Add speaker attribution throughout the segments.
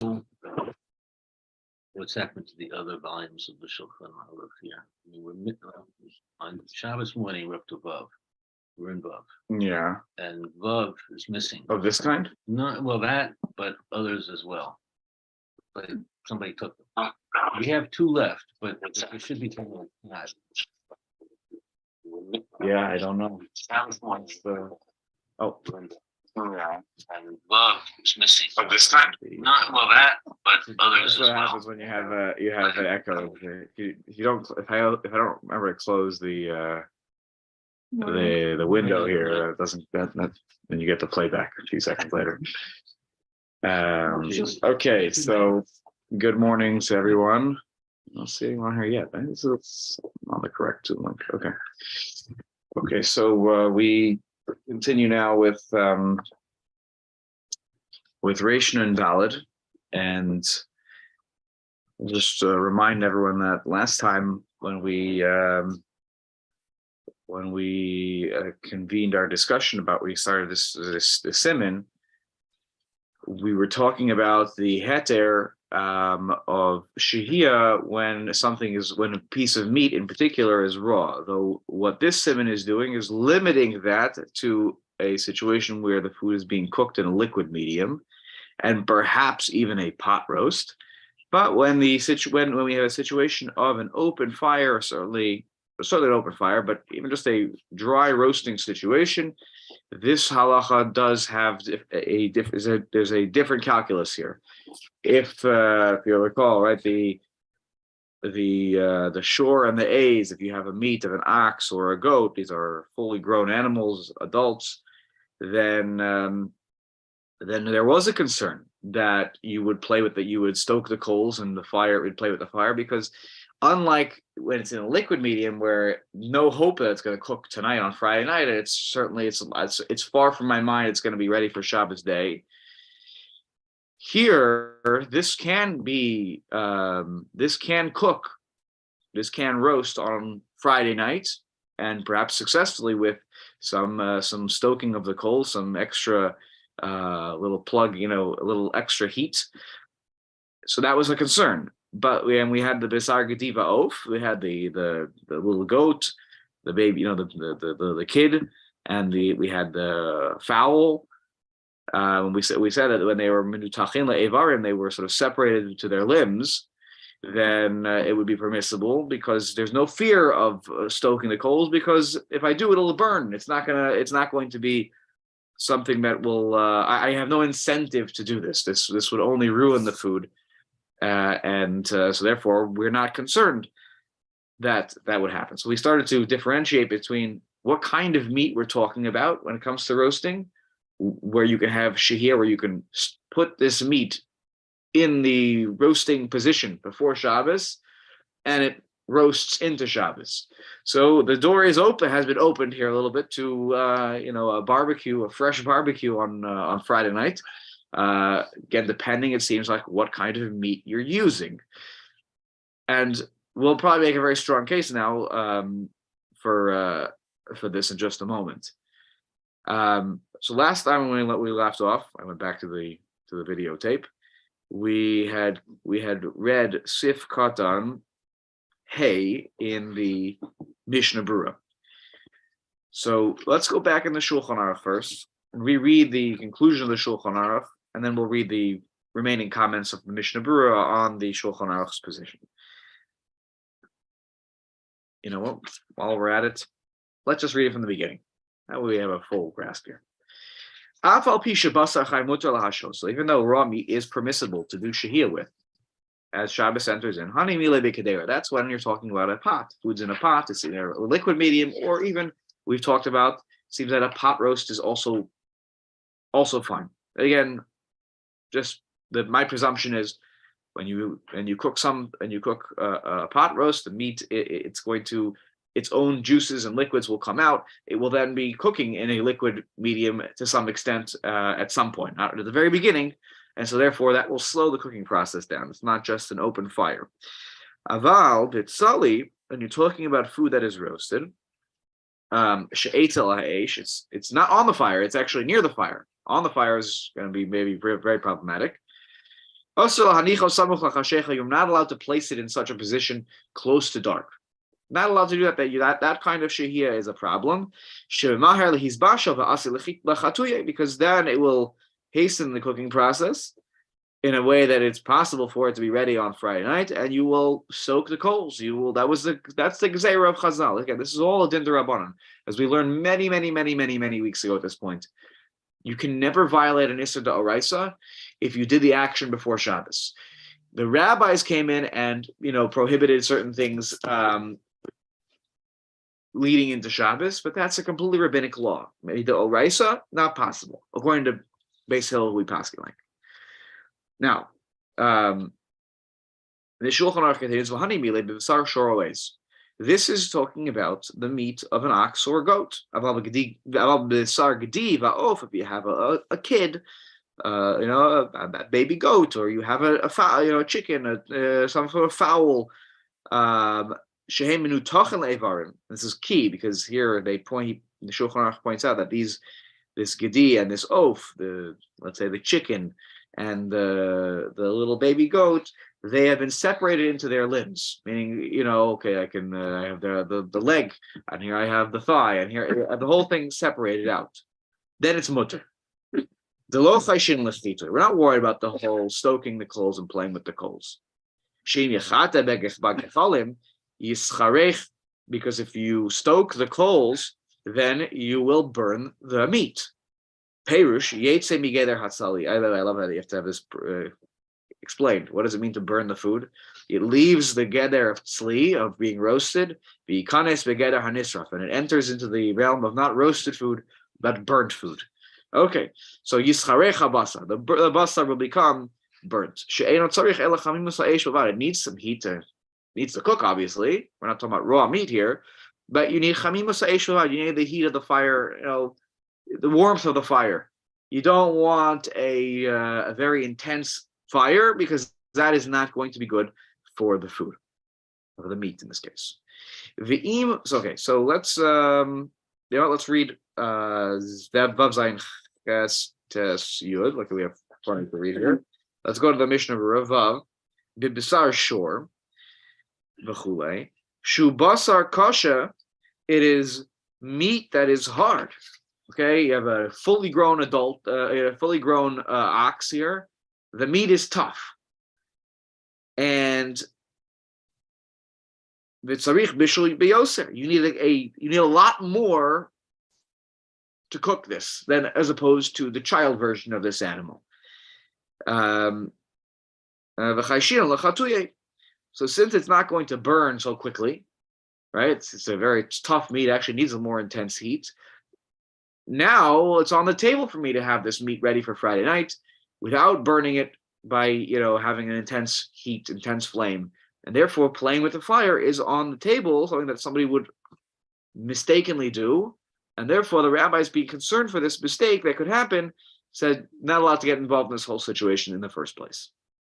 Speaker 1: What's happened to the other volumes of the Shulchan Aruch here? We're on Shabbos morning. We're up to Vav. We're in Vav,
Speaker 2: Yeah.
Speaker 1: and Vav is missing.
Speaker 2: Of this kind?
Speaker 1: Not well that, but others as well. But somebody took them. We have two left, but there should be two more.
Speaker 2: Yeah, I don't know. Oh.
Speaker 1: And Vav is missing.
Speaker 2: Of this kind?
Speaker 1: Not well that, but others
Speaker 2: That's
Speaker 1: as
Speaker 2: what
Speaker 1: well.
Speaker 2: happens when you have an echo. If you don't, if I don't remember to close the window here, it doesn't that then you get the playback a few seconds later. Okay, so good morning to everyone. I'm not seeing on here yet. It's on the correct link. Okay, so we continue now with Rishon and Daled, and I'll just remind everyone that last time when we convened our discussion about we started this siman, we were talking about the heter of shehiyah when a piece of meat in particular is raw. Though what this siman is doing is limiting that to a situation where the food is being cooked in a liquid medium, and perhaps even a pot roast. But when we have a situation of an open fire, certainly an open fire, but even just a dry roasting situation, this halacha does have there's a different calculus here. If you recall, right, the shore and the A's, if you have a meat of an ox or a goat, these are fully grown animals, adults, then there was a concern that you would stoke the coals and the fire would play with the fire, because unlike when it's in a liquid medium where no hope that it's going to cook tonight on Friday night, it's far from my mind it's going to be ready for Shabbos day. Here, this can roast on Friday night, and perhaps successfully with some stoking of the coals, some extra little plug, a little extra heat. So that was a concern. But we had the Besar Gediva Oaf, we had the little goat, the baby, the kid, and we had the fowl. We said that when they were minutachin le'evarim, they were sort of separated to their limbs, then it would be permissible, because there's no fear of stoking the coals, because if I do, it'll burn. It's not going to be something that will. I have no incentive to do this. This would only ruin the food. So therefore we're not concerned that would happen. So we started to differentiate between what kind of meat we're talking about when it comes to roasting, where you can have shehiyah, where you can put this meat in the roasting position before Shabbos, and it roasts into Shabbos. So the door has been opened here a little bit to a fresh barbecue on Friday night. Again, depending, it seems like, what kind of meat you're using, and we'll probably make a very strong case now for this in just a moment. So last time when we left off, I went back to the videotape. We had read Sif Katan Hey in the Mishnah Berurah. So let's go back in the Shulchan Aruch first and reread the conclusion of the Shulchan Aruch, and then we'll read the remaining comments of the Mishnah Berurah on the Shulchan Aruch's position. You know what? While we're at it, let's just read it from the beginning. That way we have a full grasp here. So even though raw meat is permissible to do shehiyah with, as Shabbos enters in, that's when you're talking about a pot. Food's in a pot, it's in a liquid medium, or even we've talked about, seems that a pot roast is also fine. Again, just my presumption is when you cook a pot roast, the meat, its own juices and liquids will come out. It will then be cooking in a liquid medium to some extent at some point, not at the very beginning, and so therefore that will slow the cooking process down. It's not just an open fire. Aval b'tzali, when you're talking about food that is roasted, she'etel ha'esh, it's not on the fire, it's actually near the fire. On the fire is going to be maybe very, very problematic. You're not allowed to place it in such a position close to dark. Not allowed to do that. That kind of shehiyah is a problem. Because then it will hasten the cooking process in a way that it's possible for it to be ready on Friday night, and you will soak the coals. That's the Gzeira of Chazal. Again, this is all a din d'Rabbanan, as we learned many weeks ago at this point. You can never violate an Issur d'Oraisa if you did the action before Shabbos. The rabbis came in and prohibited certain things leading into Shabbos, but that's a completely rabbinic law. Maybe the Oraisa, not possible, according to Beis Hillel, we paskin like. Now, the Shulchan Aruch contains v'hani milei b'basar shoroes. This is talking about the meat of an ox or a goat. If you have a kid, a baby goat, or you have a fowl, a chicken, some sort of fowl. This is key because here the Shulchan Aruch points out that this gedi and this oaf, let's say the chicken and the little baby goat, they have been separated into their limbs, meaning, okay, I have the leg, and here I have the thigh, and here the whole thing separated out. Then it's mutter. We're not worried about the whole stoking the coals and playing with the coals. Because if you stoke the coals, then you will burn the meat. Perush yetze migeder hatzali. I love that you have to have this explained. What does it mean to burn the food? It leaves the geder of tzli, of being roasted, v'yikanes begeder hanisraf, and it enters into the realm of not roasted food, but burnt food. Okay, so yischarech habasa, the basar will become burnt. She'enot tzarich ela chamimus ha'esh b'vad. It needs some heat needs to cook, obviously. We're not talking about raw meat here, but you need chamimus ha'esh b'vad. You need the heat of the fire, the warmth of the fire. You don't want a very intense fire, because that is not going to be good for the food, or the meat in this case. So let's read Vav Zayin Ches Tes Yud. Look, we have plenty to read here. Let's go to the Mishnah of Ravav. Bibisar Shor v'chulei Shu Basar Kasha. It is meat that is hard. Okay, you have a fully grown ox here. The meat is tough, and v'tzarich bishul beyoser. You need a lot more to cook this than as opposed to the child version of this animal. So since it's not going to burn so quickly, right? It's a very tough meat. It actually needs a more intense heat. Now it's on the table for me to have this meat ready for Friday night without burning it by having an intense heat, intense flame, and therefore playing with the fire is on the table, something that somebody would mistakenly do, and therefore the rabbis, be concerned for this mistake that could happen, said not allowed to get involved in this whole situation in the first place.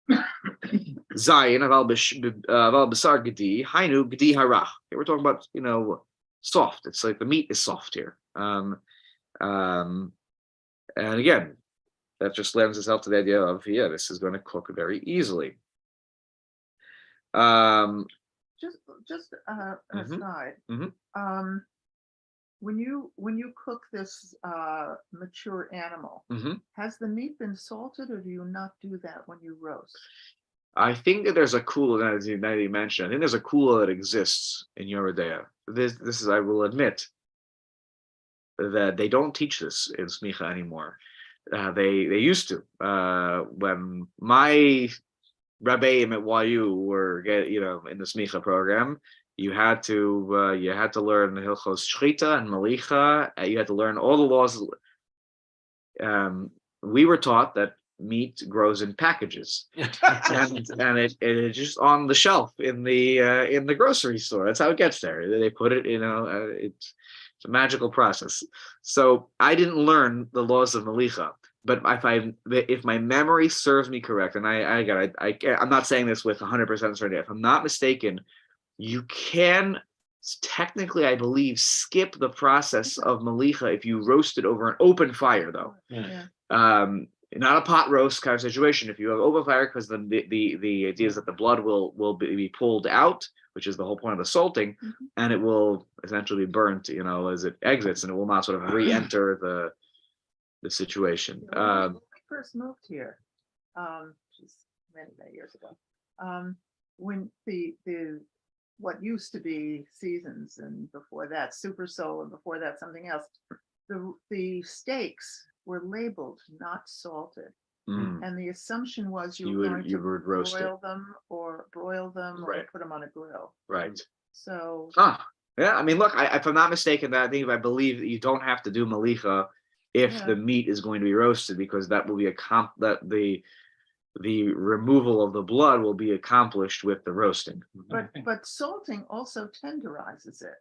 Speaker 2: Zayin aval b'sar gedi hainu gedi harach. We're talking about soft. It's like the meat is soft here. And again, that just lends itself to the idea of this is going to cook very easily.
Speaker 3: Just aside. When you cook this mature animal, has the meat been salted, or do you not do that when you roast?
Speaker 2: I think that there's a kula, as you mentioned. I think there's a kula that exists in Yoredea. This is, I will admit, that they don't teach this in smicha anymore. They used to. When my rabbeim at YU were in the smicha program, you had to learn the Hilchot Shchita and Malicha. You had to learn all the laws. We were taught that meat grows in packages, and it is just on the shelf in the grocery store. That's how it gets there. They put it, it's a magical process. So I didn't learn the laws of Malicha, but if my memory serves me correct, and I'm not saying this with 100% certainty. If I'm not mistaken, you can technically, I believe, skip the process of Malicha if you roast it over an open fire, though.
Speaker 3: Yeah.
Speaker 2: not a pot roast kind of situation. If you have open fire, because the idea is that the blood will be pulled out, which is the whole point of the salting, and it will essentially be burnt, as it exits, and it will not sort of re-enter the situation.
Speaker 3: When we first moved here, just many years ago, when the what used to be Seasons, and before that Super Soul, and before that something else, the steaks were labeled not salted, and the assumption was you were going to broil them or put them on a grill.
Speaker 2: Right.
Speaker 3: So.
Speaker 2: Yeah. I mean, look, if I'm not mistaken, I believe that you don't have to do malicha if the meat is going to be roasted, because that will be the removal of the blood will be accomplished with the roasting.
Speaker 3: But salting also tenderizes it.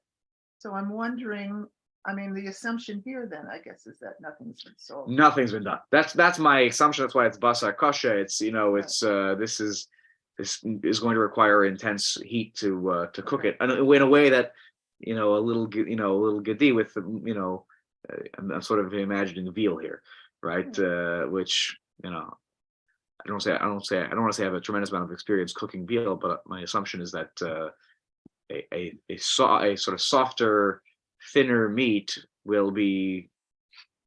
Speaker 3: So I'm wondering, I mean, the assumption here then, I guess, is that nothing's been salted.
Speaker 2: Nothing's been done. That's my assumption. That's why it's basar kosher. It's this is going to require intense heat to cook it, and in a way that a little gedi with I'm sort of imagining veal here, right? Which I don't want to say I have a tremendous amount of experience cooking veal, but my assumption is that a sort of softer, thinner meat will be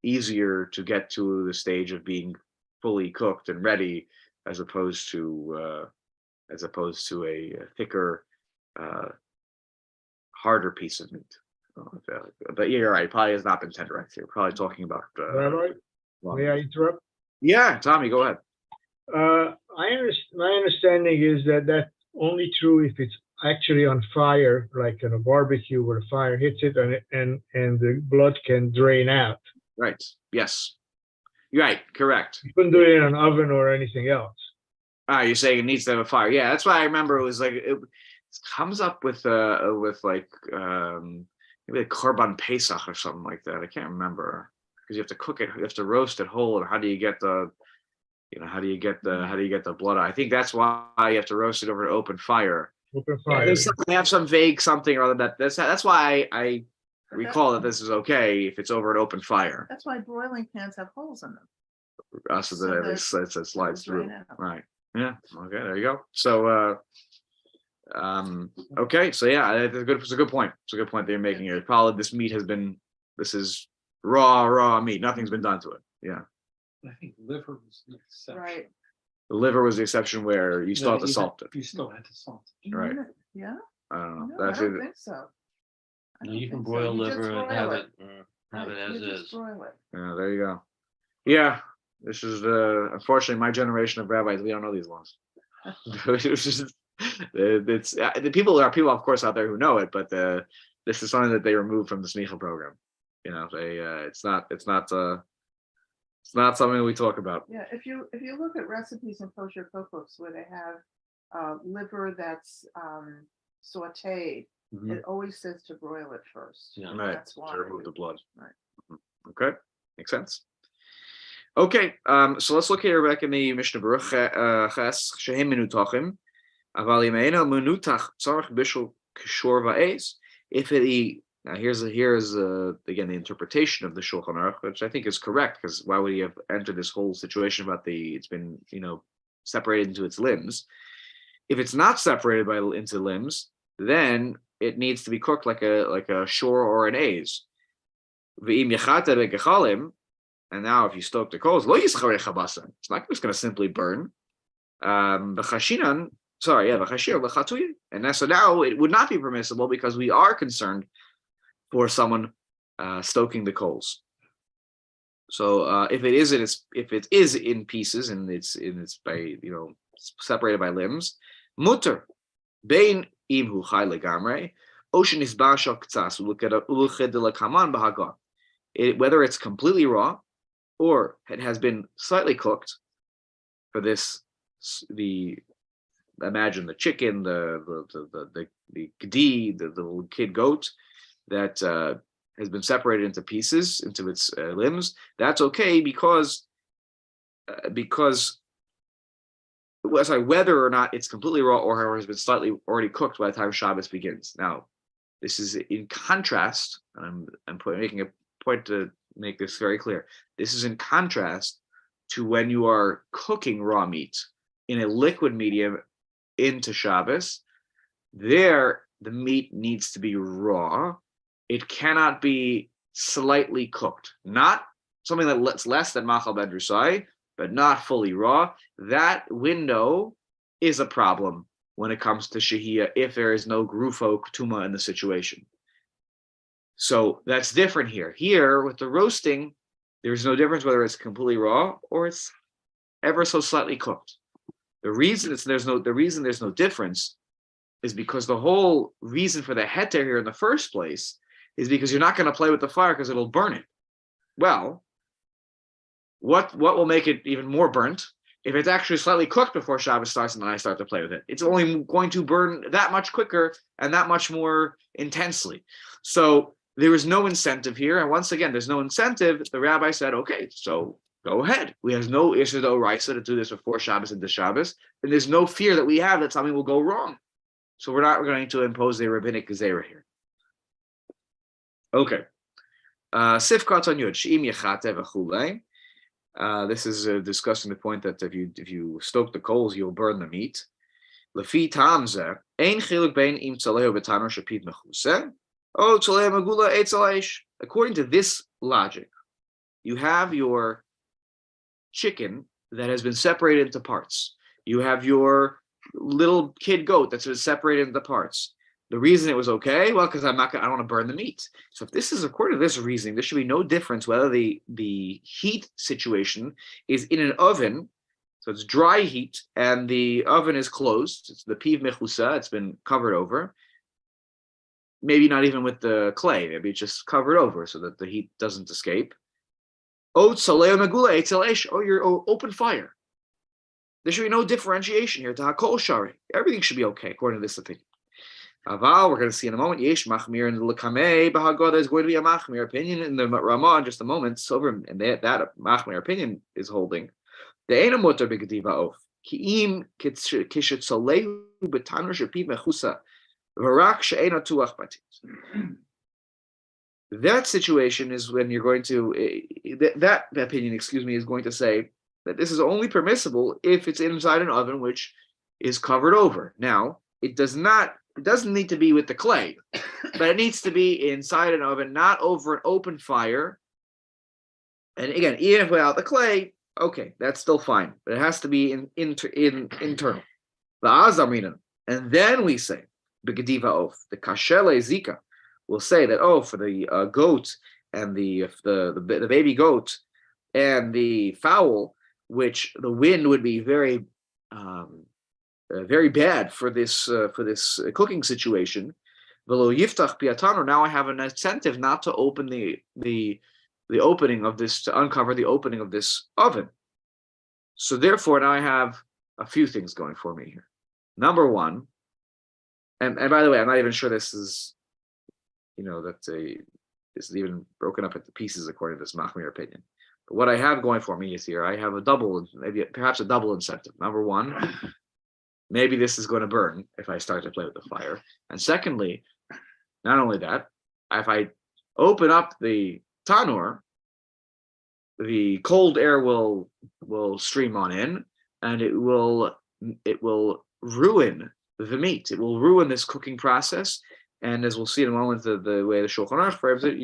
Speaker 2: easier to get to the stage of being fully cooked and ready, as opposed to a thicker, harder piece of meat. But you're right. Probably has not been tenderized here. Probably talking about.
Speaker 4: Rabbi, may I interrupt?
Speaker 2: Yeah, Tommy, go ahead.
Speaker 4: My understanding is that that's only true if it's actually on fire, like in a barbecue where the fire hits it and the blood can drain out.
Speaker 2: Right. Yes. You're right. Correct.
Speaker 4: You couldn't do it in an oven or anything else.
Speaker 2: You're saying it needs to have a fire. Yeah, that's why I remember it was like it comes up with like maybe a korban pesach or something like that. I can't remember, because you have to cook it, you have to roast it whole, and how do you get the blood out? I think that's why you have to roast it over an open fire.
Speaker 4: Open fire.
Speaker 2: They have some vague something or other that's why I recall that this is okay if it's over an open fire.
Speaker 3: That's why broiling pans have holes in them.
Speaker 2: So that it slides through. Right. Yeah. Okay. There you go. So, okay. So yeah, it's a good point. It's a good point that you're making here. Probably this is raw meat. Nothing's been done to it. Yeah.
Speaker 5: I think liver was the exception.
Speaker 3: Right.
Speaker 2: The liver was the exception where you still have to salt it.
Speaker 5: You still had to salt it.
Speaker 2: Right.
Speaker 3: Yeah.
Speaker 2: I don't know.
Speaker 3: No, I don't think so.
Speaker 1: No, you can broil liver and have it as is.
Speaker 2: Yeah, there you go. Yeah, this is unfortunately my generation of rabbis. We don't know these laws. It's the people are people, of course, out there who know it, but this is something that they removed from the smicha program. It's not something we talk about.
Speaker 3: Yeah, if you look at recipes in kosher cookbooks where they have liver that's sautéed, it always says to broil it first.
Speaker 1: Yeah.
Speaker 2: Right.
Speaker 3: That's why.
Speaker 2: To remove the blood.
Speaker 3: Right.
Speaker 2: Okay, makes sense. Okay, so let's look here back in the Mishnah Berurah Ches Shehem Minutachim Aval Yimeinu Minutach Tzarich Bishul Kishor Va'ez. If it now here's again the interpretation of the Shulchan Aruch, which I think is correct, because why would he have entered this whole situation about it's been separated into its limbs? If it's not separated into limbs, then it needs to be cooked like a shore or an aiz. And now if you stoke the coals, it's not just going to simply burn. And so now it would not be permissible, because we are concerned for someone stoking the coals. So if it is in pieces and it's by separated by limbs, mutter bein imhu chai legamre ocean is bashok ktsas ulukhed de la kaman bahaga. Whether it's completely raw or it has been slightly cooked. For this, imagine the chicken, the gedi, the little kid goat that has been separated into pieces, into its limbs. That's okay because whether or not it's completely raw or has been slightly already cooked by the time Shabbos begins. Now, this is in contrast, and I'm making a point to make this very clear. This is in contrast to when you are cooking raw meat in a liquid medium into Shabbos, there the meat needs to be raw. It cannot be slightly cooked, not something that's less than machal ben drusai, but not fully raw. That window is a problem when it comes to shehiyah if there is no grufo ketuma in the situation. So that's different here. Here with the roasting, there's no difference whether it's completely raw or it's ever so slightly cooked. The reason there's no difference is because the whole reason for the heter here in the first place is because you're not going to play with the fire because it'll burn it. Well, what will make it even more burnt? If it's actually slightly cooked before Shabbos starts and then I start to play with it, it's only going to burn that much quicker and that much more intensely. So there is no incentive here. And once again, there's no incentive. The rabbi said, okay, so go ahead. We have no issue to do this before Shabbos and the Shabbos. And there's no fear that we have that something will go wrong. So we're not going to impose a rabbinic gezerah here. Okay. Sifkat on Yud, She'im Yechate v'chulei. This is discussing the point that if you stoke the coals, you'll burn the meat. Lefi tamze ein chiluk bein im tzalehu b'tanor shapit mechuse o tzaleh magula eitz aleish. According to this logic, you have your chicken that has been separated into parts. You have your little kid goat that's been separated into parts. The reason it was okay, well, because I don't want to burn the meat. So if this is according to this reasoning, there should be no difference whether the heat situation is in an oven, so it's dry heat, and the oven is closed. It's the piv mechusa, it's been covered over. Maybe not even with the clay, maybe it's just covered over so that the heat doesn't escape. Oh, you're open fire. There should be no differentiation here. Tahakol shari. Everything should be okay according to this opinion. Aval, we're going to see in a moment. Yesh machmir and the lekamei b'hagoda is going to be a machmir opinion in the Ramah in just a moment. So, and that machmir opinion is holding. The ena mutar b'gediva of kiim kishet solehu b'tanur shepid mechusa v'rak she'ena tuach batit. That situation is when you're going to that opinion, is going to say that this is only permissible if it's inside an oven which is covered over. Now, it doesn't need to be with the clay, but it needs to be inside an oven, not over an open fire. And again, even if without the clay, okay, that's still fine, but it has to be internal. And then we say, Begediva of the kashele zika, will say that for the goat and the baby goat and the fowl, which the wind would be very very bad for this cooking situation. V'lo yiftach piatano. Now I have an incentive not to open the opening of this, to uncover the opening of this oven. So therefore, now I have a few things going for me here. Number one, and by the way, I'm not even sure this is, this is even broken up into pieces according to this machmir opinion. But what I have going for me is here, I have perhaps a double incentive. Number one, maybe this is going to burn if I start to play with the fire. And secondly, not only that, if I open up the tanur, the cold air will stream on in, and it will ruin the meat. It will ruin this cooking process. And as we'll see in a moment, the way the Shulchan Aruch frames it,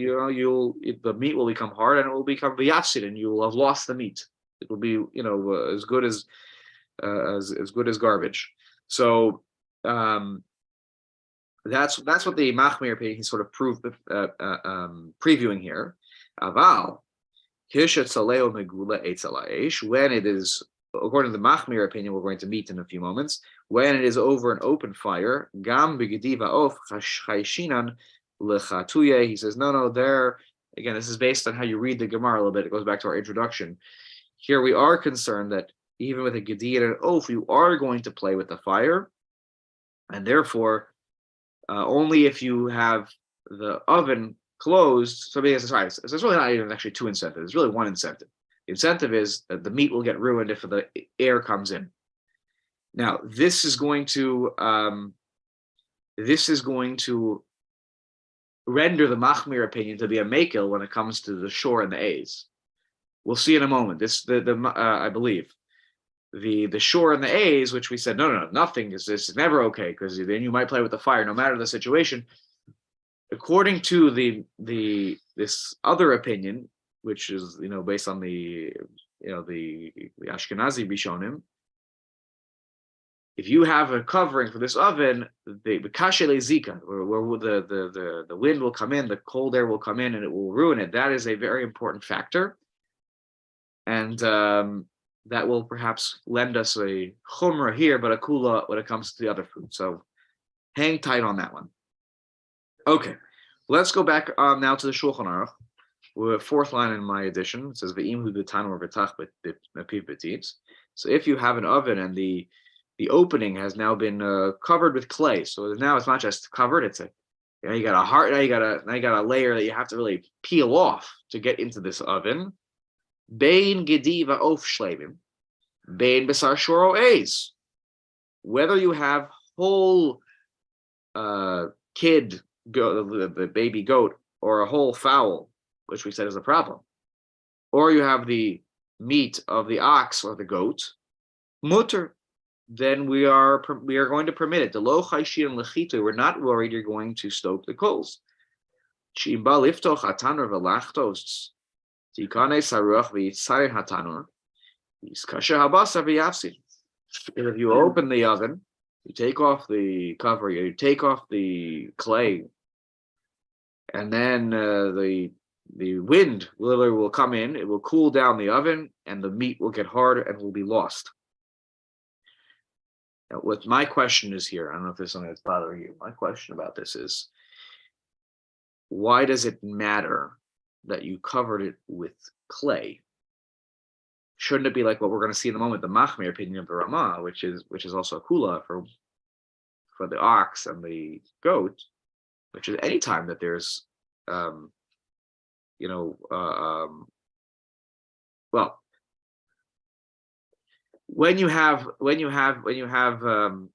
Speaker 2: the meat will become hard and it will become v'yafsid, and you will have lost the meat. It will be, as good as garbage. So that's what the machmir opinion sort of previewing here. Aval Hilchot Saleo Megula Eitz Alaish, when it is, according to the machmir opinion, we're going to meet in a few moments, when it is over an open fire, Gam Begediva of Chayshinan Lechatuye. He says, no, there again, this is based on how you read the Gemara a little bit. It goes back to our introduction. Here we are concerned that even with a Gedi and an oath, you are going to play with the fire, and therefore, only if you have the oven closed. So there's really not even actually two incentives. There's really one incentive. The incentive is that the meat will get ruined if the air comes in. Now, this is going to render the machmir opinion to be a makil when it comes to the shore and the A's. we'll see in a moment. I believe the shore and the A's, which we said no, nothing is this is never okay because then you might play with the fire no matter the situation. According to this other opinion, which is based on the Ashkenazi Rishonim, if you have a covering for this oven, the kashe lezika, where the wind will come in, the cold air will come in, and it will ruin it. That is a very important factor, and that will perhaps lend us a chumrah here, but a kula when it comes to the other food. So hang tight on that one. Okay, let's go back now to the Shulchan Aruch. We're fourth line in my edition. It says ve'im hu b'tanu or b'tach b'piv b'titz. So if you have an oven and the opening has now been covered with clay, so now it's not just covered; it's you got a heart. Now you got a layer that you have to really peel off to get into this oven. Bein gediva of shleimim, bein besar shoro eis. Whether you have whole kid, the baby goat, or a whole fowl, which we said is a problem, or you have the meat of the ox or the goat, mutter, then we are going to permit it. The lo chayshin and lechito, we're not worried you're going to stoke the coals. Shimba liftoch hatanur velachtos tikane saruach v'yitzayir hatanur yiskasher habasa v'yafsid. If you open the oven, you take off the cover, you take off the clay, and then the wind will come in, it will cool down the oven, and the meat will get hard and will be lost. Now, what my question is here, I don't know if there's something that's bothering you. My question about this is, why does it matter that you covered it with clay? Shouldn't it be like what we're going to see in a moment, the Machmir opinion of the Ramah, which is also a kula for the ox and the goat, which is any time that there's when you have I'm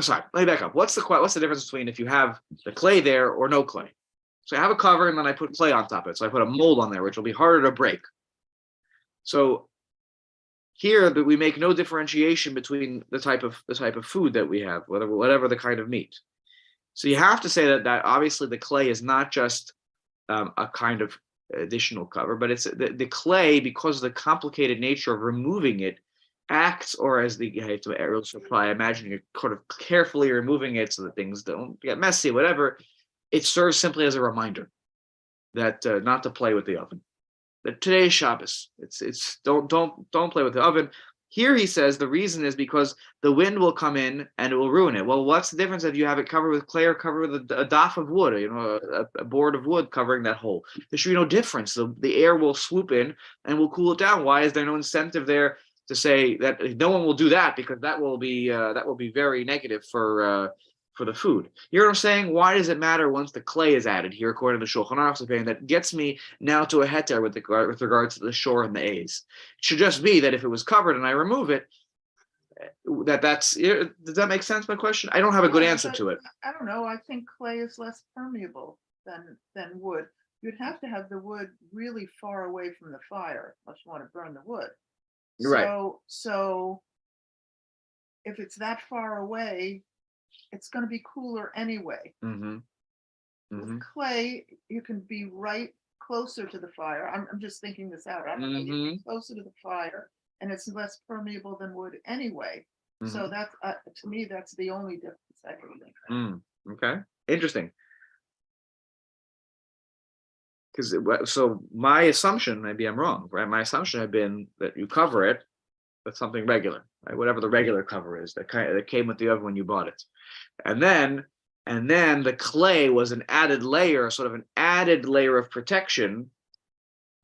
Speaker 2: sorry, let me back up. What's the difference between if you have the clay there or no clay? So I have a cover and then I put clay on top of it. So I put a mold on there, which will be harder to break. So here that we make no differentiation between the type of food that we have, whatever the kind of meat. So you have to say that obviously the clay is not just a kind of additional cover, but it's the clay, because of the complicated nature of removing it, acts, or as the aerial supply, I imagine you're sort of carefully removing it so that things don't get messy, whatever. It serves simply as a reminder that not to play with the oven. That today is Shabbos. It's don't play with the oven. Here he says the reason is because the wind will come in and it will ruin it. Well, what's the difference if you have it covered with clay or covered with a daf of wood, a board of wood covering that hole? There should be no difference. The air will swoop in and will cool it down. Why is there no incentive there to say that no one will do that, because that will be very negative for the food? You know what I'm saying? Why does it matter once the clay is added here, according to Shulchan Aruch's opinion? That gets me now to a heter with regards to the shore and the A's. It should just be that if it was covered and I remove it, does that make sense? My question? I don't have a good answer to it.
Speaker 3: I don't know. I think clay is less permeable than wood. You'd have to have the wood really far away from the fire unless you want to burn the wood.
Speaker 2: You're right.
Speaker 3: So if it's that far away, it's going to be cooler anyway.
Speaker 2: Mm-hmm. Mm-hmm.
Speaker 3: With clay, you can be right closer to the fire. I'm just thinking this out. I don't know. You get closer to the fire, and it's less permeable than wood anyway. Mm-hmm. So that's to me, that's the only difference I can think.
Speaker 2: Okay, interesting. So my assumption, maybe I'm wrong, right? My assumption had been that you cover it with something regular, right? Whatever the regular cover is that came with the oven when you bought it, and then the clay was an added layer, sort of an added layer of protection,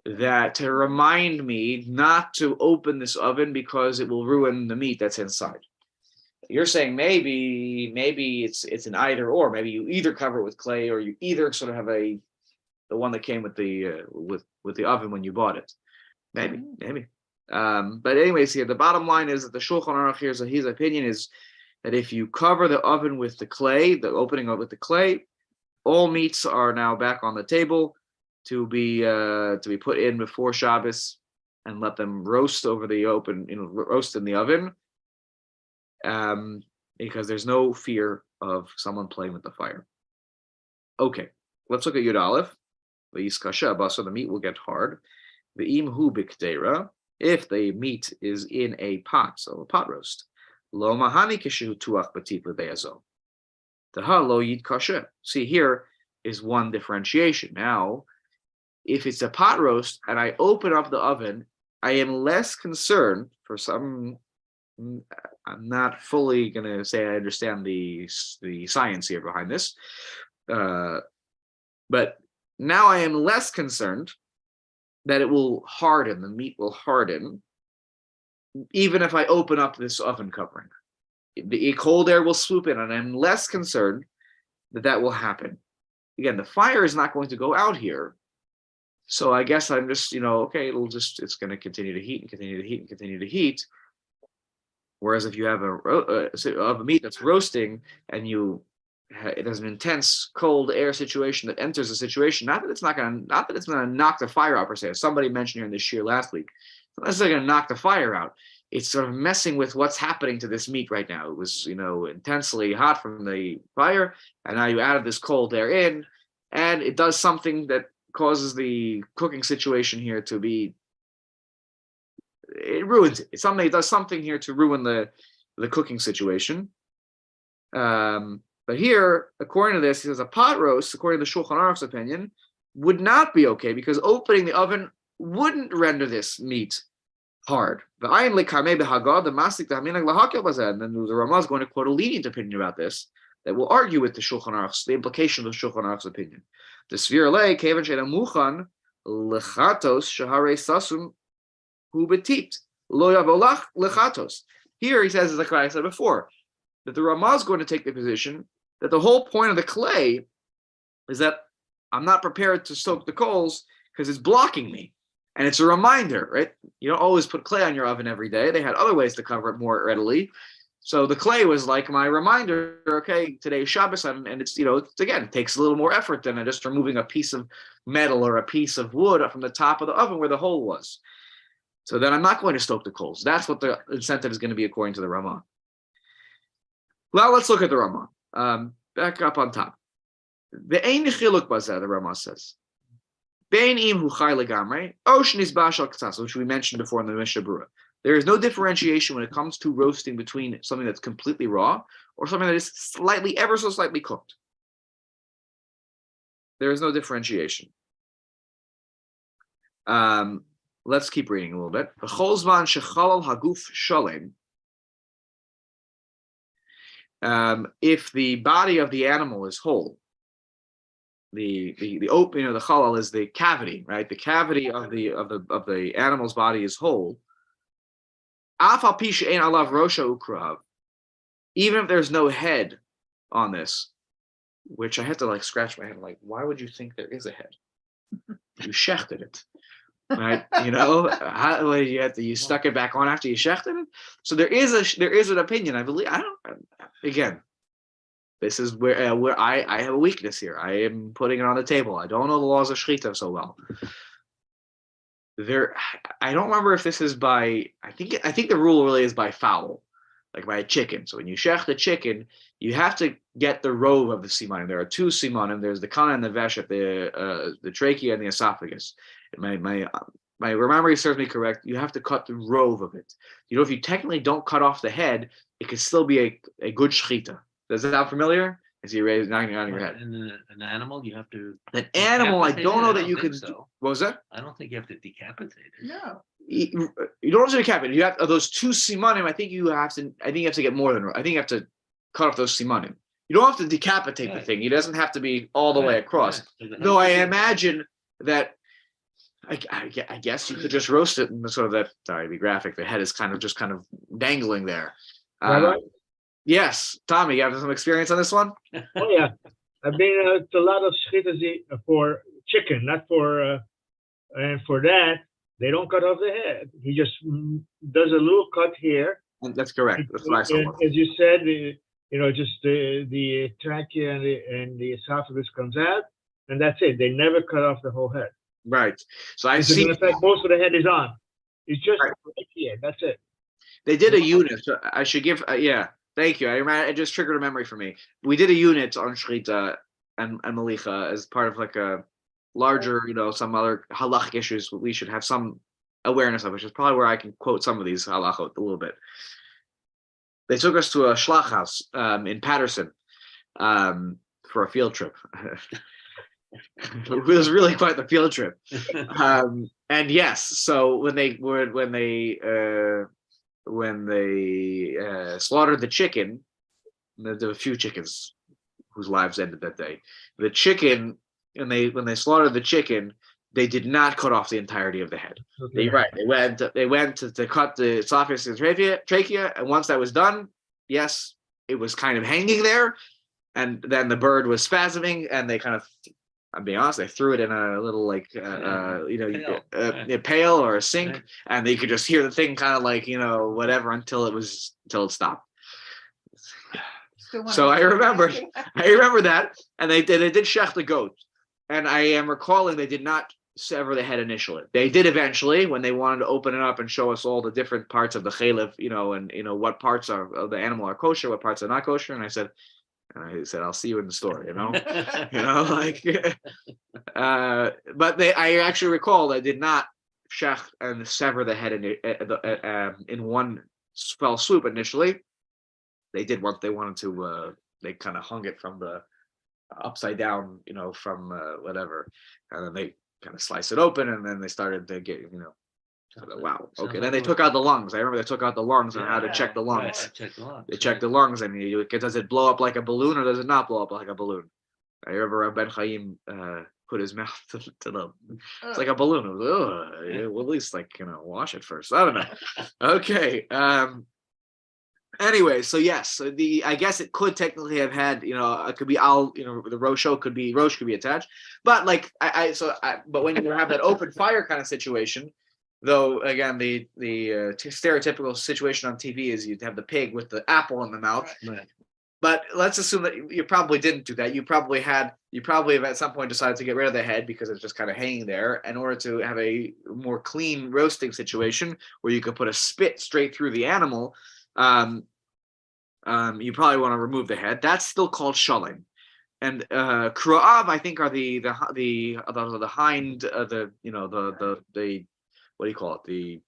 Speaker 2: that to remind me not to open this oven because it will ruin the meat that's inside. You're saying maybe it's an either or. Maybe you either cover it with clay, or you either sort of have the one that came with the with the oven when you bought it. Maybe. But anyways, here the bottom line is that the Shulchan Aruch here, his opinion is that if you cover the oven with the clay, the opening of with the clay, all meats are now back on the table. to be put in before Shabbos and let them roast over the open, roast in the oven, because there's no fear of someone playing with the fire. Okay, let's look at Yud Aleph. So the meat will get hard. Hu bikdera, if the meat is in a pot, so a pot roast. Lo mahani kishu tuach batit lebeazo. Taha lo yid kasher. See, here is one differentiation. Now, if it's a pot roast and I open up the oven, I am less concerned for some. I'm not fully going to say I understand the science here behind this, but now I am less concerned that it will harden, the meat will harden, even if I open up this oven covering. The cold air will swoop in, and I'm less concerned that will happen. Again, the fire is not going to go out here, so I guess I'm just, okay, it's going to continue to heat and continue to heat and continue to heat. Whereas if you have a meat that's roasting and it has an intense cold air situation that enters the situation, not that it's going to knock the fire out per se. As somebody mentioned here in this shir last week, it's not necessarily going to knock the fire out. It's sort of messing with what's happening to this meat right now. It was, intensely hot from the fire, and now you added this cold air in, and it does something that causes the cooking situation here to be. It ruins it. It does something here to ruin the cooking situation. But here, according to this, he says a pot roast, according to Shulchan Aruch's opinion, would not be okay because opening the oven wouldn't render this meat hard. And then the Ramah is going to quote a lenient opinion about this that will argue with the Shulchan Aruch's, the implication of the Shulchan Aruch's opinion. The Svir Lei, Kevan She'ena Muchan, Lechatos, Shahare Sasum, Hu Betit, Lo Yavolach Lechatos. Here he says, like I said before, that the Ramah is going to take the position that the whole point of the clay is that I'm not prepared to soak the coals because it's blocking me. And it's a reminder, right? You don't always put clay on your oven every day. They had other ways to cover it more readily. So the clay was like my reminder, okay, today's Shabbos, and it's, again, it takes a little more effort than just removing a piece of metal or a piece of wood from the top of the oven where the hole was. So then I'm not going to stoke the coals. That's what the incentive is going to be according to the Ramah. Well, let's look at the Ramah. Back up on top. The Ramah says. Which we mentioned before in the Mishnah Berurah. There is no differentiation when it comes to roasting between something that's completely raw or something that is ever so slightly cooked. There is no differentiation. Let's keep reading a little bit. If the body of the animal is whole, the opening of the chalal is the cavity, right? The cavity of the animal's body is whole. Even if there's no head on this, which I have to scratch my head, why would you think there is a head? You shechted it, right? You stuck it back on after you shechted it. So there is an opinion. I believe. Again, this is where I have a weakness here. I am putting it on the table. I don't know the laws of shechita so well. I don't remember if this is by. I think the rule really is by fowl, like by a chicken. So when you shech the chicken, you have to get the robe of the simanim. There are two simanim. There's the kana and the vesh at the trachea and the esophagus. My memory serves me correct. You have to cut the robe of it. If you technically don't cut off the head, it can still be a good shechita. Does that sound familiar? As you raise knocking on your head.
Speaker 1: And an animal, you have to.
Speaker 2: An animal, I don't know that you could.
Speaker 1: So.
Speaker 2: What was that?
Speaker 1: I don't think you have to decapitate it.
Speaker 3: No.
Speaker 2: You don't have to decapitate. You have those two simanim. I think you have to get more than. I think you have to cut off those simanim. You don't have to decapitate the thing. It doesn't have to be all the way across. Right. Though I imagine that. I guess you could just roast it and sort of that. Sorry, to be graphic. The head is kind of dangling there. Yes, Tommy, you have some experience on this one?
Speaker 4: Oh yeah, I've been to a lot of shchitas for chicken, not for, and for that they don't cut off the head. He just does a little cut here.
Speaker 2: That's correct. That's what I saw.
Speaker 4: As you said, just the trachea and the esophagus comes out, and that's it. They never cut off the whole head.
Speaker 2: Right. So I've
Speaker 4: As a
Speaker 2: seen
Speaker 4: matter of fact, most of the head is on. It's just
Speaker 2: Right.
Speaker 4: right here. That's it.
Speaker 2: they did a unit. So I should give. Yeah. Thank you. It just triggered a memory for me. We did a unit on Shrita and Malicha as part of like a larger, some other halachic issues we should have some awareness of, which is probably where I can quote some of these halachot a little bit. They took us to a shlach house in Patterson for a field trip. It was really quite the field trip. And yes, so when they slaughtered the chicken, there were a few chickens whose lives ended that day. The chicken, when they slaughtered the chicken, they did not cut off the entirety of the head.
Speaker 4: Okay.
Speaker 2: You're right. They went to cut the esophagus and trachea, and once that was done, yes, it was kind of hanging there, and then the bird was spasming, and they kind of, I'll be honest, they threw it in a little a pail or a sink,
Speaker 1: Right.
Speaker 2: and you could just hear the thing kind of like whatever until it stopped.
Speaker 3: Still wanna
Speaker 2: So I
Speaker 3: hear
Speaker 2: remember
Speaker 3: it.
Speaker 2: that, and they did shech the goat, and I am recalling they did not sever the head initially. They did eventually when they wanted to open it up and show us all the different parts of the chalev, and what parts of the animal are kosher, what parts are not kosher. And I said, I'll see you in the store, but I actually recall they did not shech and sever the head in one fell swoop initially. They did what they wanted to. They kind of hung it from the upside down, from whatever, and then they kind of slice it open, and then they started to get, wow, okay. Then they took out the lungs. I remember they took out the lungs and how to check the lungs. They checked the lungs, and does it blow up like a balloon or does it not blow up like a balloon? I remember Ben Chaim put his mouth to the. It's like a balloon. It was, well, at least wash it first. I don't know. Okay. Anyway, so yes, so I guess it could technically have had, it could be the rosh could be attached, but but when you have that open fire kind of situation, though, again, the stereotypical situation on TV is you'd have the pig with the apple in the mouth.
Speaker 1: Right.
Speaker 2: But let's assume that you probably didn't do that. You probably have at some point decided to get rid of the head because it's just kind of hanging there in order to have a more clean roasting situation where you could put a spit straight through the animal. You probably want to remove the head. That's still called shalim. And kru'av, I think, are the hind, what do you call it? The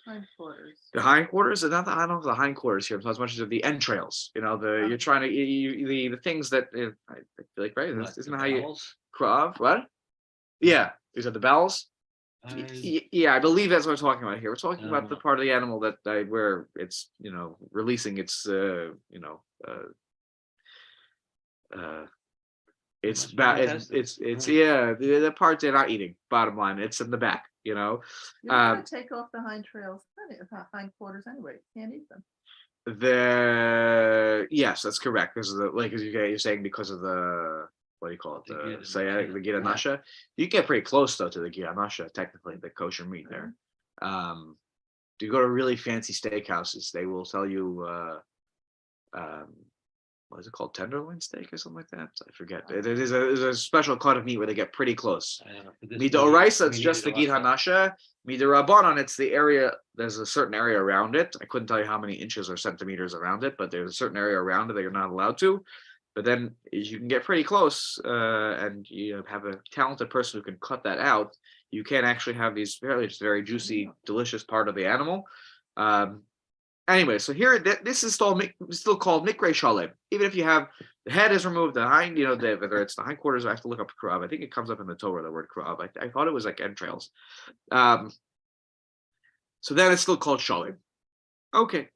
Speaker 3: Hindquarters.
Speaker 2: The hindquarters, and I don't know if the hindquarters here as much as the entrails. You're trying to the things that I feel like, right? Isn't how you krav? What? Yeah, these are the bowels. Yeah, I believe that's what we're talking about here. We're talking about the part of the animal that where it's releasing its it's the part they're not eating. Bottom line, it's in the back.
Speaker 3: You don't want to take off the hindquarters anyway. Can't eat them.
Speaker 2: Yes, that's correct. Because you're saying because of the, what do you call it? The gira nasha. You get pretty close though to the gira nasha, technically, the kosher meat there. You go to really fancy steakhouses, they will tell you what is it called, tenderloin steak or something like that? I forget. There's a special cut of meat where they get pretty close. Mida oraisa, it's just the gid hanasha. Mida rabbanon, it's the area. There's a certain area around it. I couldn't tell you how many inches or centimeters around it, but there's a certain area around it that you're not allowed to. But then you can get pretty close, and you have a talented person who can cut that out. You can actually have these very juicy, delicious part of the animal. Anyway, so here, this is still called mikre shalim. Even if you have the head is removed, the hind, whether it's the hindquarters, I have to look up krav. I think it comes up in the Torah, the word krav. I thought it was like entrails. So then it's still called shalim. Okay.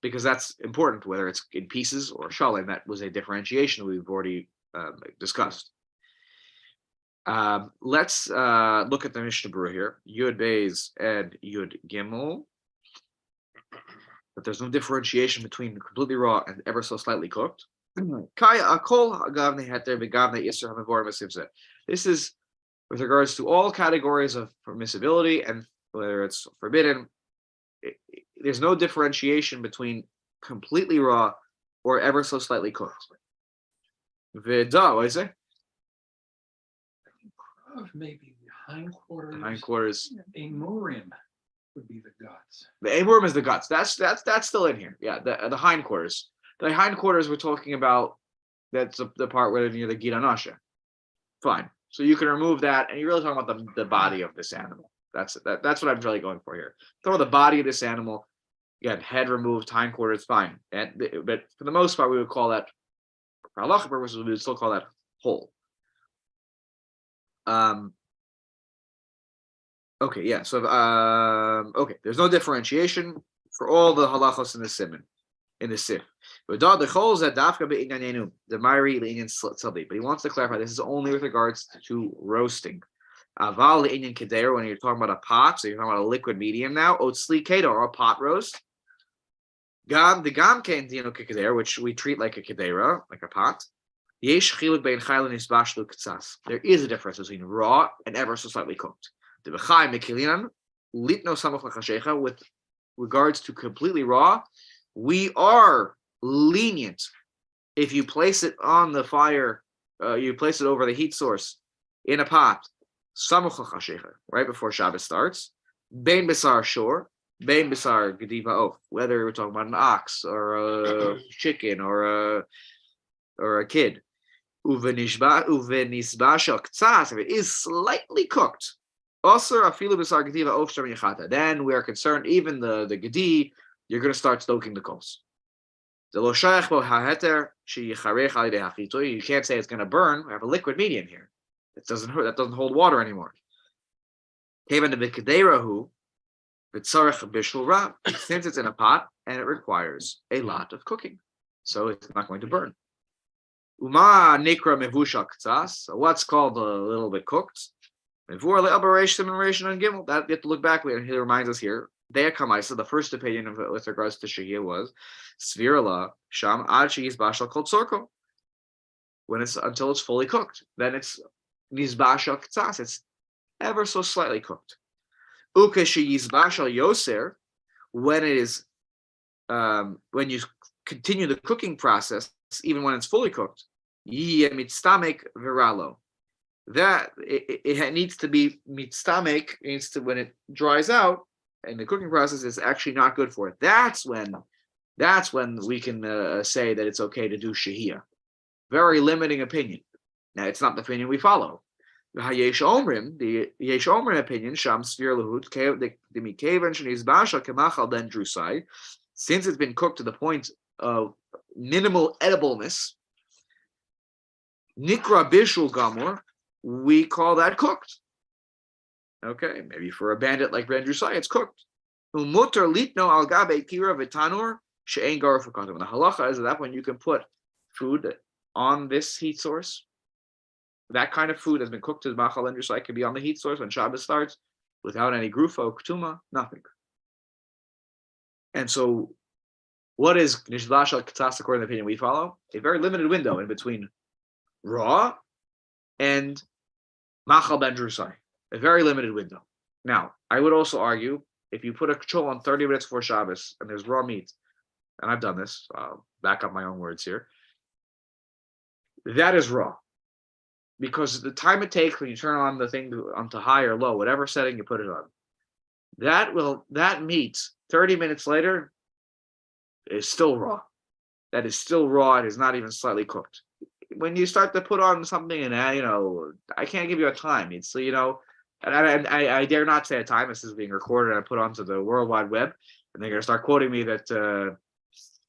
Speaker 2: Because that's important, whether it's in pieces or shalim. That was a differentiation we've already discussed. Let's look at the Mishnah Berurah here. Yud Beis and Yud Gimel. But there's no differentiation between completely raw and ever so slightly cooked. This is with regards to all categories of permissibility and whether it's forbidden. There's no differentiation between completely raw or ever so slightly cooked. Veda, what is it?
Speaker 5: Of maybe the hindquarters.
Speaker 2: Hindquarters.
Speaker 5: A murim would be the guts.
Speaker 2: The amorim is the guts. That's still in here. Yeah, the hindquarters. The hindquarters we're talking about. That's the part where near the giranasha. Fine. So you can remove that, and you're really talking about the body of this animal. That's what I'm really going for here. Throw the body of this animal. Again, head removed, hindquarters, fine. But for the most part, we would call that, for halacha purposes, we would still call that whole. Okay, yeah. So okay, there's no differentiation for all the halachos in the siman, in the sif. But the but he wants to clarify this is only with regards to roasting. Aval inyan kedera, when you're talking about a pot, so you're talking about a liquid medium now. Otzli keder, or a pot roast. Gam ken kedera, which we treat like a kedera, like a pot. There is a difference between raw and ever so slightly cooked. With regards to completely raw, we are lenient. If you place it on the fire, you place it over the heat source in a pot, right before Shabbos starts. Bein besar shor, bein besar gediva oaf. Whether we're talking about an ox or a chicken or a kid. If it is slightly cooked, then we are concerned, even the gedi, you're going to start stoking the coals. You can't say it's going to burn. We have a liquid medium here. It doesn't hurt. That doesn't hold water anymore. Since it's in a pot and it requires a lot of cooking, so it's not going to burn. Uma nikra mevusha ktsas, what's called a little bit cooked. That you have to look back. He reminds us here. De'akamaisa, the first opinion with regards to shehiyah was svirala sham ad sheis bashal kol tzorko. When it's until it's fully cooked, then it's nizbashal ktsas. It's ever so slightly cooked. Uke sheis bashal yoser, when it is when you continue the cooking process, even when it's fully cooked. Mitstamek viralo. That it needs to be mitstamek, needs to, when it dries out and the cooking process is actually not good for it. That's when we can say that it's okay to do shehiyah. Very limiting opinion. Now it's not the opinion we follow. The Yesh Omrim opinion, Sham Sfir Lahut, the Mikavan Shanizbasha Kamachal then Drusai, since it's been cooked to the point of minimal edibleness, Nikra Bishul Gamor, we call that cooked. Okay, maybe for a bandit like Ben Drusai, it's cooked. Umutar litno al gabe kira v'tanur she'ein gar fukatim. The halacha is that when you can put food on this heat source, that kind of food has been cooked to the machal Ben Drusai can be on the heat source when Shabbos starts without any grufa or ketuma, nothing. And so, what is nishvash al katas according to the opinion we follow? A very limited window in between raw and machal Ben Drusai. A very limited window. Now, I would also argue if you put a chol on 30 minutes before Shabbos and there's raw meat, and I've done this, I'll back up my own words here, that is raw. Because the time it takes when you turn on the thing onto high or low, whatever setting you put it on, that meat 30 minutes later is still raw. That is still raw. It is not even slightly cooked. When you start to put on something and I can't give you a time. It's and I dare not say a time. This is being recorded and put onto the World Wide Web, and they're going to start quoting me that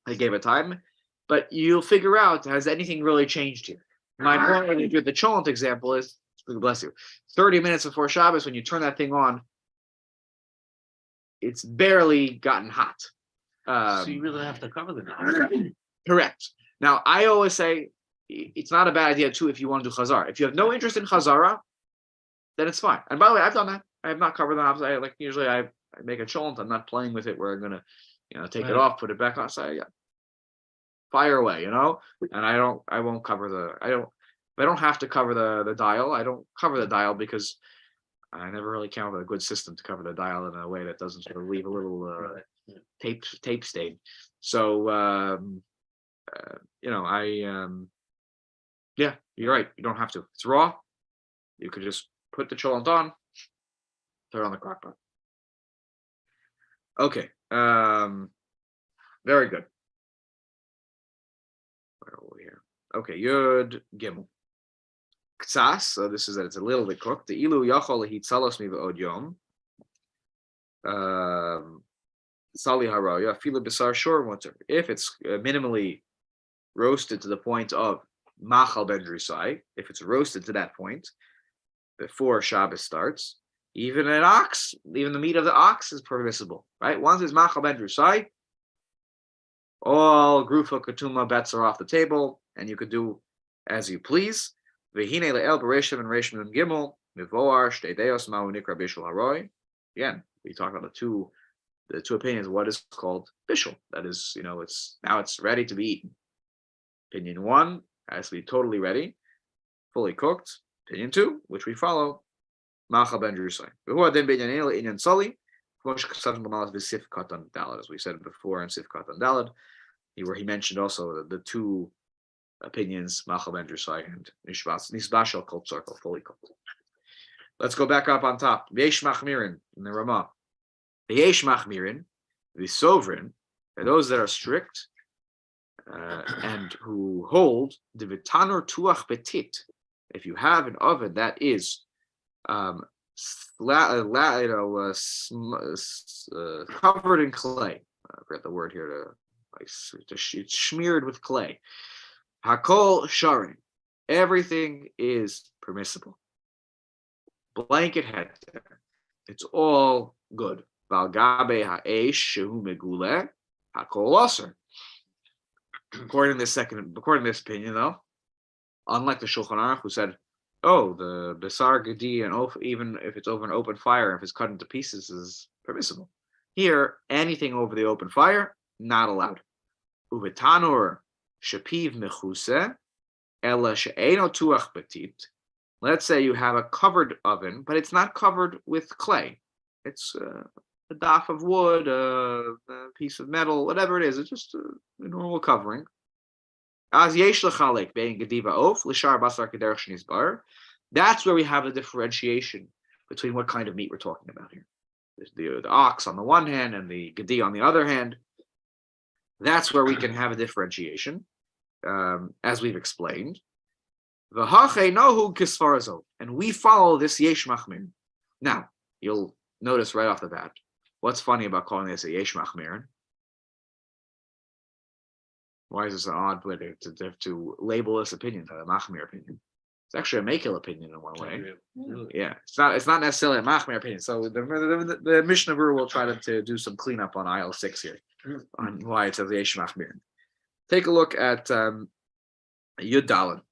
Speaker 2: I gave a time. But you'll figure out, has anything really changed here? My point with the cholent example is, bless you, 30 minutes before Shabbos, when you turn that thing on, it's barely gotten hot.
Speaker 1: So you really have to cover the knife.
Speaker 2: Correct. Now, I always say it's not a bad idea too if you want to do chazara. If you have no interest in chazara, then it's fine. And by the way, I've done that. I have not covered the knobs. Usually I make a cholent. I'm not playing with it where I'm gonna take it off, put it back on. So fire away, and I won't cover I don't have to cover the dial. I don't cover the dial because I never really came up with a good system to cover the dial in a way that doesn't sort of leave a little tape stain. So yeah, you're right. You don't have to. It's raw. You could just put the cholent on, turn on the crock pot. Okay, very good. Where are we here? Okay, Yud Gimel. Ktsas, so this is that it's a little bit cooked. The ilu yachol hitzalos mi ve'od yom. Sali haraya fila besar shor water. If it's minimally roasted to the point of machal ben drusai, if it's roasted to that point before Shabbos starts, even an ox, even the meat of the ox is permissible, right? Once it's machal ben drusai, all grufa ketuma bets are off the table, and you could do as you please. Vehine le'el bereshim and reshim and gimel mivoar shtei deos ma'u nikra bishul haroi. Again, we talk about the two opinions. What is called bishul? That is, it's ready to be eaten. Opinion 1 has to be totally ready, fully cooked. Opinion 2, which we follow, machal ben drusai. As we said before in Sif Katan Dalad, where he mentioned also the two opinions, machal ben drusai and nisbashal kol tzarko, fully cooked. Let's go back up on top. V'yesh machmirin in the Ramah. V'yesh machmirin, the sovereign, are those that are strict and who hold the v'tanor tuach betit. If you have an oven that is covered in clay, I forgot the word here. It's smeared with clay. Hakol sharin, everything is permissible. Blanket head, it's all good. Valgabe ha'esh shehu megule hakol aser. According to this opinion, though, unlike the Shulchan Aruch, who said, "Oh, the besar gedi and even if it's over an open fire, if it's cut into pieces, is permissible." Here, anything over the open fire, not allowed. Uvetanur shapiv mechuse ela she'eno tuach betit. Let's say you have a covered oven, but it's not covered with clay. It's a daf of wood, a piece of metal, whatever it is. It's just a normal covering. That's where we have a differentiation between what kind of meat we're talking about here. There's the ox on the one hand and the gedi on the other hand. That's where we can have a differentiation, as we've explained. And we follow this yesh machmir. Now, you'll notice right off the bat, what's funny about calling this a yesh machmir? Why is this an odd way to label this opinion, a machmir opinion? It's actually a makil opinion in one way. Yeah, it's not necessarily a machmir opinion. So the Mishnah Berurah will try to do some cleanup on aisle 6 here on why it says yesh machmir. Take a look at Yud Daled.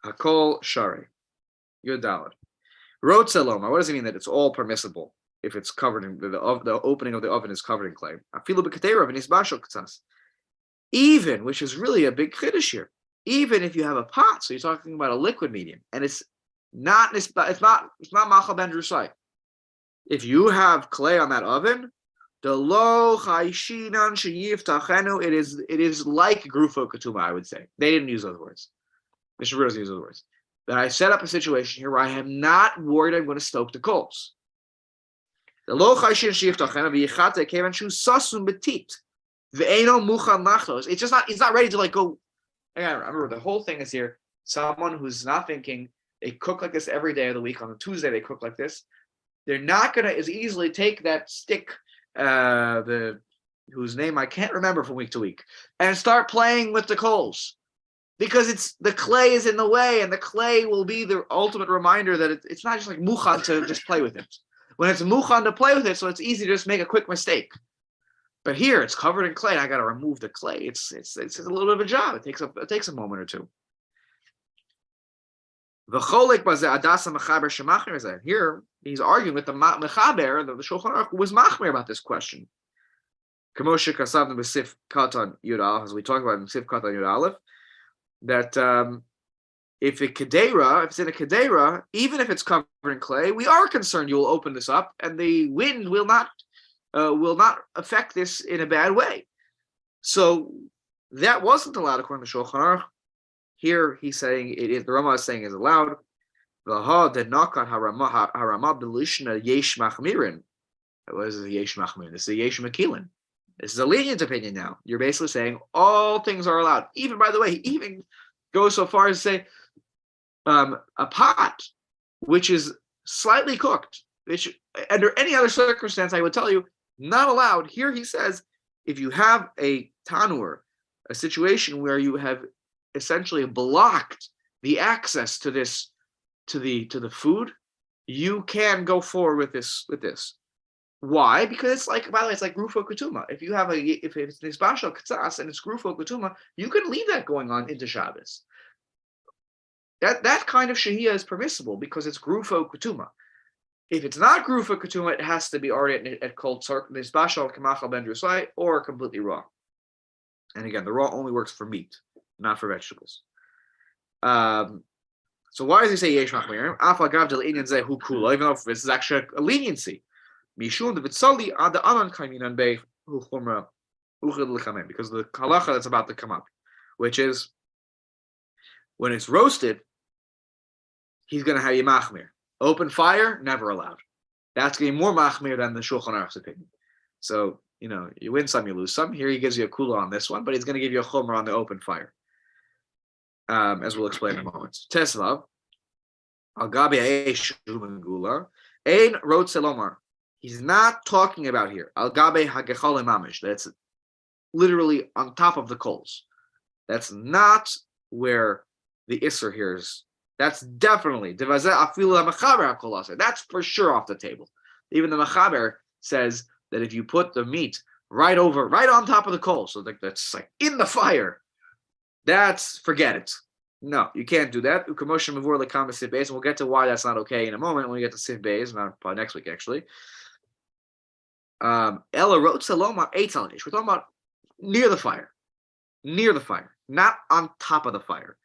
Speaker 2: Hakol Shari. Yud Daled. Rot Saloma. What does it mean that it's all permissible if it's covered in the opening of the oven is covered in clay? Afilu b'katera v'nisbashal k'tzas. Even, which is really a big chiddush here, even if you have a pot, so you're talking about a liquid medium, and it's not machal ben drusai. If you have clay on that oven, the lo chayshinan sheyiftachenu, it is like grufo ketuma, I would say. They didn't use those words. Mr. Rose used those words. That I set up a situation here where I am not worried I'm going to stoke the coals. The lo chayshinan sheyiftachenu v'yichate kevan shu sasun betit. It's just not. It's not ready to go. I remember the whole thing is here. Someone who's not thinking they cook like this every day of the week. On a Tuesday they cook like this. They're not gonna as easily take that stick, whose name I can't remember from week to week, and start playing with the coals, because the clay is in the way, and the clay will be the ultimate reminder that it's not just like muchan to just play with it. When it's muchan to play with it, so it's easy to just make a quick mistake. But here it's covered in clay, and I got to remove the clay. It's a little bit of a job. It takes a moment or two. Here he's arguing with the mechaber, the Shulchan Aruch, who was machmer about this question. As we talk about in Sif Katan Yud Aleph, that if it's in a kedera, even if it's covered in clay, we are concerned you will open this up, and the wind will not affect this in a bad way. So that wasn't allowed according to Shulchan Aruch. Here he's saying it is. The Rama is saying is allowed. V'ha denakat harama b'lishna yesh machmirin. What is yesh machmirin? This is a yesh makilin. This is a lenient opinion now. You're basically saying all things are allowed. Even, by the way, he even goes so far as to say a pot which is slightly cooked, which under any other circumstance I would tell you not allowed. Here he says if you have a tanur, a situation where you have essentially blocked the access to this to the food, you can go forward with this. Why? Because it's like, by the way, it's like grufo ketuma. If you have if it's nisbashal katsas and it's grufo ketuma, you can leave that going on into Shabbos. That kind of shahiyah is permissible because it's grufo ketuma. If it's not grufo ketuma, it has to be already at cold nisbashal kamachal ben drusai or completely raw. And again, the raw only works for meat, not for vegetables. So why does he say yesh machmirim? Afagav del inyan zehu kula, even though this is actually a leniency. Mishum the vitzali ad anan kaiminan bei hu chumra uchid l'chamen, because the halacha that's about to come up, which is when it's roasted, he's going to have you machmir. Open fire, never allowed. That's going to be more machmir than the Shulchan Aruch's opinion. So, you win some, you lose some. Here he gives you a kula on this one, but he's going to give you a chumra on the open fire, as we'll explain in a moment. Teslav, al gabi ha'esh gula, ein rotze lomar. He's not talking about here al gabe hagechal mamish. That's literally on top of the coals. That's not where the isser here is. That's definitely that's for sure off the table. Even the mechaber says that if you put the meat right on top of the coal, so that's like in the fire, forget it. No, you can't do that. And we'll get to why that's not okay in a moment when we get to Sif Beis, probably next week actually. Ella wrote Saloma 8 We're talking about near the fire, not on top of the fire.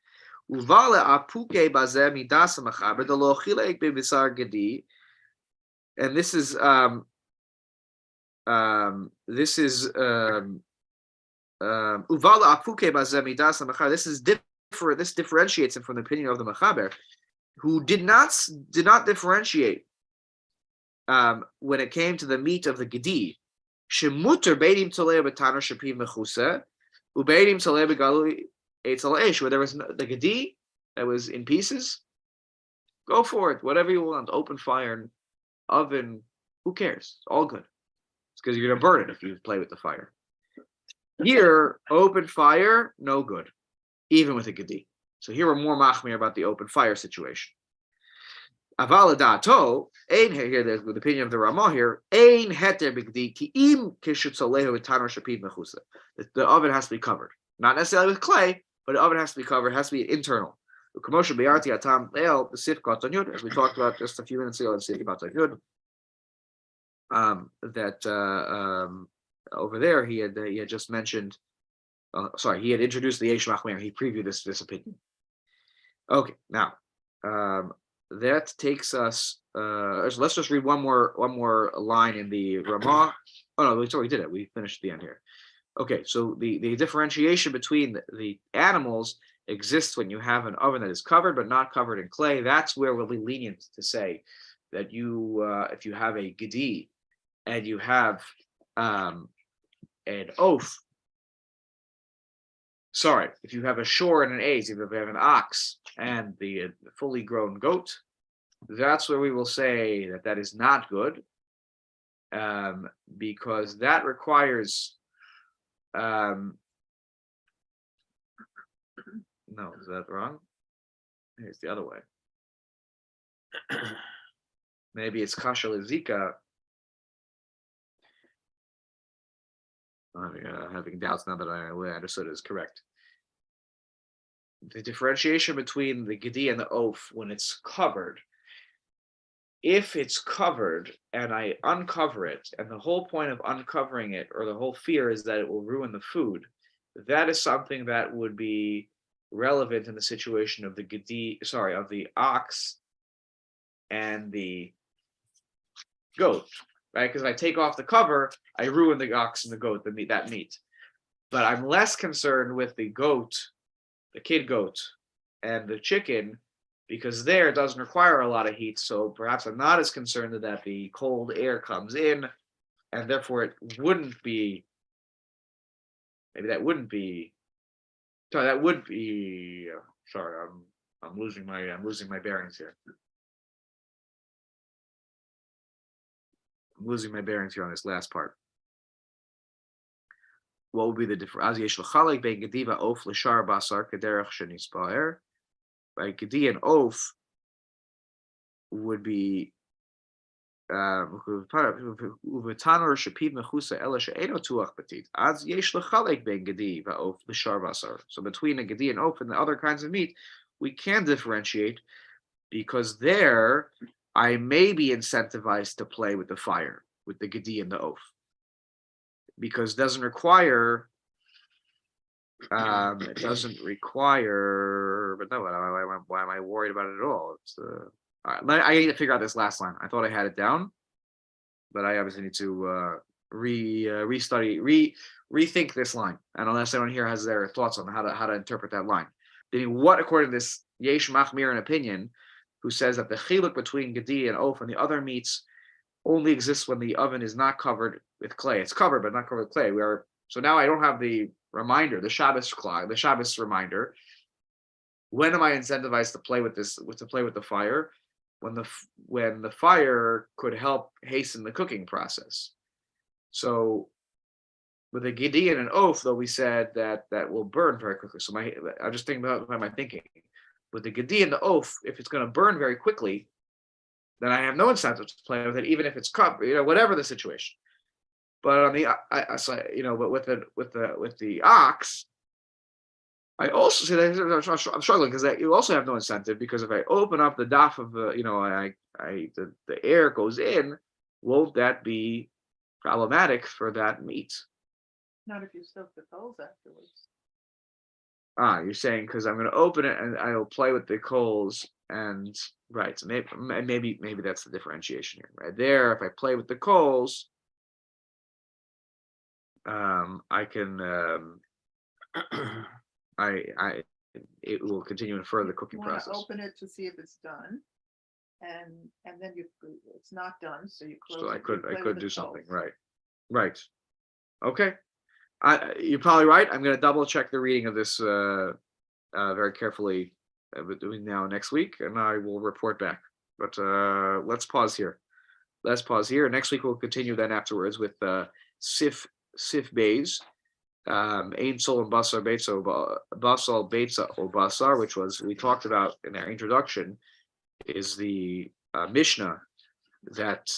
Speaker 2: Uvale apuke baze midas machaber the lo chilek bebisar gedi, and this is uvala apuke baze midas machaber. This is different. This differentiates him from the opinion of the machaber, who did not differentiate when it came to the meat of the gedi. Shemuter beidim toleh b'taner shapiv mechuse ubeidim toleh b'galui. Where there was the gedi that was in pieces, go for it. Whatever you want, open fire, oven, who cares? It's all good. It's because you're going to burn it if you play with the fire. Here, open fire, no good, even with a gedi. So here we're more machmir about the open fire situation. Aval da'ato, ein here there's the opinion of the Ramah here, ein heter b'gedi ki im kishutzolehu v'taner shapiv mechusa. The oven has to be covered, not necessarily with clay, but the oven has to be covered, has to be internal. As we talked about just a few minutes ago in Sif Katan Yud, over there he had just mentioned. He had introduced the Yesh Machmir. He previewed this opinion. Okay, now that takes us. Let's just read one more line in the Ramah. Oh no, we already did it. We finished the end here. Okay, so the differentiation between the animals exists when you have an oven that is covered but not covered in clay. That's where we'll be lenient to say that if you have a gedi and you have an oaf, if you have a shore and an aze, if you have an ox and the fully grown goat, that's where we will say that is not good, because that requires. No, is that wrong? It's the other way. Maybe it's kasha lezika. I'm having doubts now that I understood it is correct. The differentiation between the gedi and the oaf when it's covered. If it's covered and I uncover it, and the whole point of uncovering it, or the whole fear is that it will ruin the food, that is something that would be relevant in the situation of of the ox and the goat, right? Because if I take off the cover, I ruin the ox and the goat, that meat. But I'm less concerned with the goat, the kid goat, and the chicken, because there it doesn't require a lot of heat. So perhaps I'm not as concerned that the cold air comes in, and therefore it wouldn't be. Maybe that wouldn't be. Sorry, that would be. Sorry, I'm losing my bearings here. I'm losing my bearings here on this last part. What would be the difference? Right, Gedi and Oaf would be so between a Gedi and Oaf and the other kinds of meat, we can differentiate, because there I may be incentivized to play with the fire, with the Gedi and the Oaf, because it doesn't require. It doesn't require, but no. Why am I worried about it at all? It's all right, I need to figure out this last line. I thought I had it down, but I obviously need to rethink this line. And unless anyone here has their thoughts on how to interpret that line, meaning what, according to this Yesh Machmir an opinion, who says that the chiluk between Gedi and Oaf and the other meats only exists when the oven is not covered with clay. It's covered but not covered with clay. So now I don't have the reminder, the Shabbos clock, the Shabbos reminder. When am I incentivized to play with this? To play with the fire, when the fire could help hasten the cooking process. So with a Gedi and an Oaf, though, we said that will burn very quickly. So I'm just thinking about my thinking. With the Gedi and the Oaf, if it's going to burn very quickly, then I have no incentive to play with it, even if it's covered, whatever the situation. But on the, but with the ox, I also see that I'm struggling, because you also have no incentive, because if I open up the daf of the air goes in, won't that be problematic for that meat?
Speaker 3: Not if you soak the coals afterwards.
Speaker 2: You're saying because I'm going to open it and I'll play with the coals, and right, so maybe that's the differentiation here. Right there, if I play with the coals, I can it will continue and further the cooking
Speaker 3: You want to
Speaker 2: process.
Speaker 3: open it to see if it's done, and then it's not done, so you close
Speaker 2: So
Speaker 3: it.
Speaker 2: I
Speaker 3: you
Speaker 2: could
Speaker 3: play with
Speaker 2: do
Speaker 3: the
Speaker 2: something,
Speaker 3: coals.
Speaker 2: right. Okay, you're probably right. I'm going to double check the reading of this very carefully between now and next week, and I will report back. But let's pause here. Next week we'll continue then afterwards with Sif Bays, Ein Sol and Basar Basal Beitza or Basar, which we talked about in our introduction, is the Mishnah that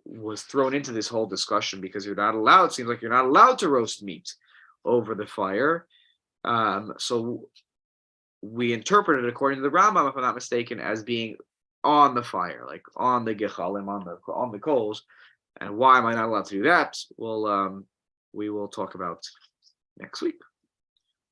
Speaker 2: was thrown into this whole discussion, because it seems like you're not allowed to roast meat over the fire. So we interpret it, according to the Rambam, if I'm not mistaken, as being on the fire, like on the gechalim, on the coals. And why am I not allowed to do that? Well, we will talk about next week.